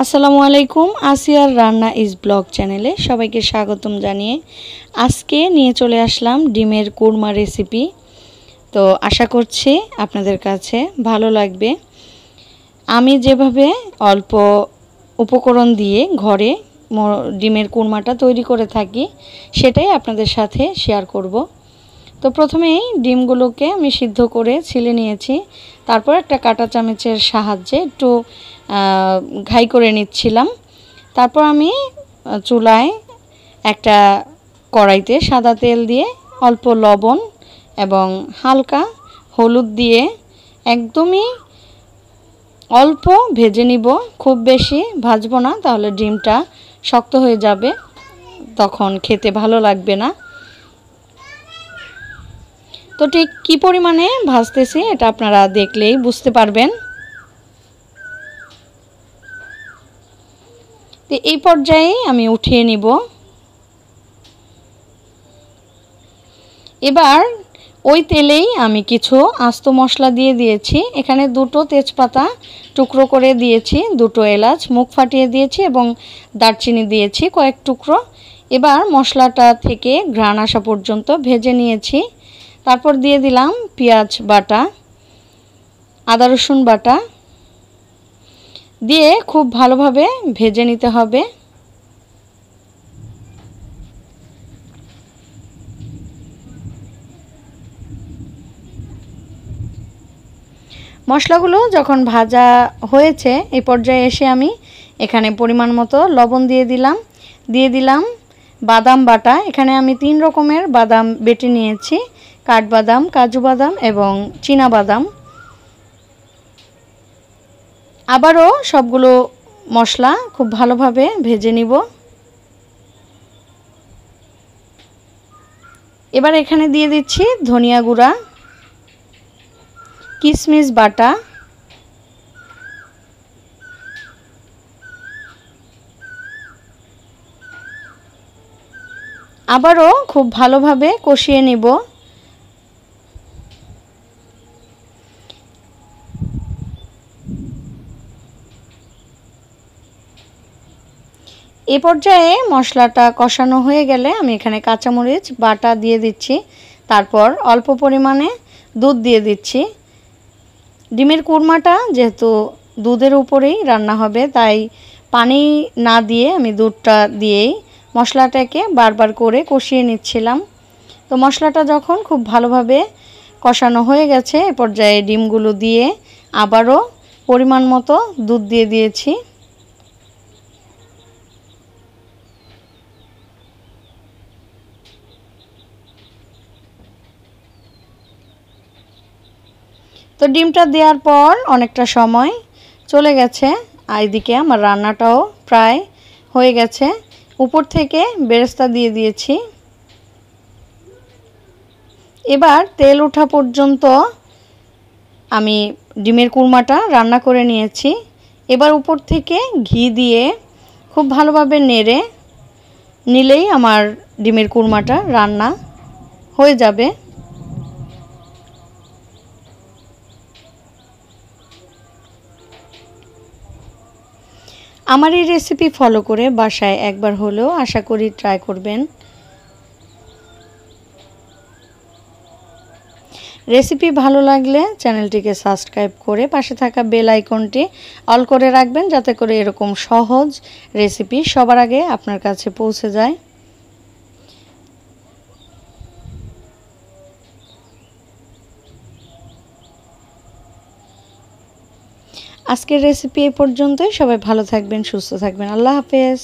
আসসালামু আলাইকুম। আসিয়ার রান্না ইজ ব্লগ চ্যানেলে সবাইকে স্বাগতম জানিয়ে আজকে নিয়ে চলে আসলাম ডিমের কুরমা রেসিপি। তো আশা করছি আপনাদের কাছে ভালো লাগবে। আমি যেভাবে অল্প উপকরণ দিয়ে ঘরে ডিমের কুরমাটা তৈরি করে থাকি সেটাই আপনাদের সাথে শেয়ার করব। তো প্রথমেই ডিমগুলোকে আমি সিদ্ধ করে ছিলে নিয়েছি। তারপর একটা কাঁটা চামচের সাহায্যে একটু ঘাই করে নিচ্ছিলাম। তারপর আমি চুলায় একটা কড়াইতে সাদা তেল দিয়ে অল্প লবণ এবং হালকা হলুদ দিয়ে একদমই অল্প ভেজে নিব, খুব বেশি ভাজবো না, তাহলে ডিমটা শক্ত হয়ে যাবে, তখন খেতে ভালো লাগবে না। তো ঠিক কী পরিমাণে ভাজতেছি এটা আপনারা দেখলেই বুঝতে পারবেন। তো এই পর্যায়ে আমি উঠিয়ে নিব। এবার ওই তেলেই আমি কিছু আস্ত মশলা দিয়ে দিয়েছি। এখানে দুটো তেজপাতা টুকরো করে দিয়েছি, দুটো এলাচ মুখ ফাটিয়ে দিয়েছি এবং দারচিনি দিয়েছি কয়েক টুকরো। এবার মশলাটা থেকে ঘ্রাণ আসা পর্যন্ত ভেজে নিয়েছি। তারপর দিয়ে দিলাম পেঁয়াজ বাটা, আদা রসুন বাটা দিয়ে খুব ভালোভাবে ভেজে নিতে হবে। মশলাগুলো যখন ভাজা হয়েছে এই পর্যায়ে এসে আমি এখানে পরিমাণ মতো লবণ দিয়ে দিলাম বাদাম বাটা। এখানে আমি 3 রকমের বাদাম বেটে নিয়েছি, কাঠবাদাম, কাজু বাদাম এবং চীনা বাদাম। আবারও সবগুলো মশলা খুব ভালোভাবে ভেজে নিব। এবার এখানে দিয়ে দিচ্ছি ধনিয়া গুঁড়া, কিশমিশ বাটা, আবারও খুব ভালোভাবে কষিয়ে নিব। এই পর্যায়ে মশলাটা কষানো হয়ে গেলে আমি এখানে কাঁচামরিচ বাটা দিয়ে দিচ্ছি। তারপর অল্প পরিমাণে দুধ দিয়ে দিচ্ছি। ডিমের কুরমাটা যেহেতু দুধের উপরেই রান্না হবে, তাই পানি না দিয়ে আমি দুধটা দিয়েই মশলাটাকে বারবার করে কষিয়ে নিচ্ছিলাম। তো মশলাটা যখন খুব ভালোভাবে কষানো হয়ে গেছে এ পর্যায়ে ডিমগুলো দিয়ে আবারও পরিমাণ মতো দুধ দিয়ে দিয়েছি। তো ডিমটা দেওয়ার পর অনেকটা সময় চলে গেছে, আর এদিকে আমার রান্নাটাও প্রায় হয়ে গেছে। উপর থেকে বেরেস্তা দিয়ে দিয়েছি। এবার তেল ওঠা পর্যন্ত আমি ডিমের কুরমাটা রান্না করে নিয়েছি। এবার উপর থেকে ঘি দিয়ে খুব ভালোভাবে নেড়ে নিলেই আমার ডিমের কুরমাটা রান্না হয়ে যাবে। আমার এই রেসিপি ফলো করে বাসায় একবার হলেও আশা করি ট্রাই করবেন। রেসিপি ভালো লাগলে চ্যানেলটিকে সাবস্ক্রাইব করে পাশে থাকা বেল আইকনটি অল করে রাখবেন, যাতে করে এরকম সহজ রেসিপি সবার আগে আপনার কাছে পৌঁছে যায়। আজকের রেসিপি এই পর্যন্তই। সবাই ভালো থাকবেন, সুস্থ থাকবেন। আল্লাহ হাফেজ।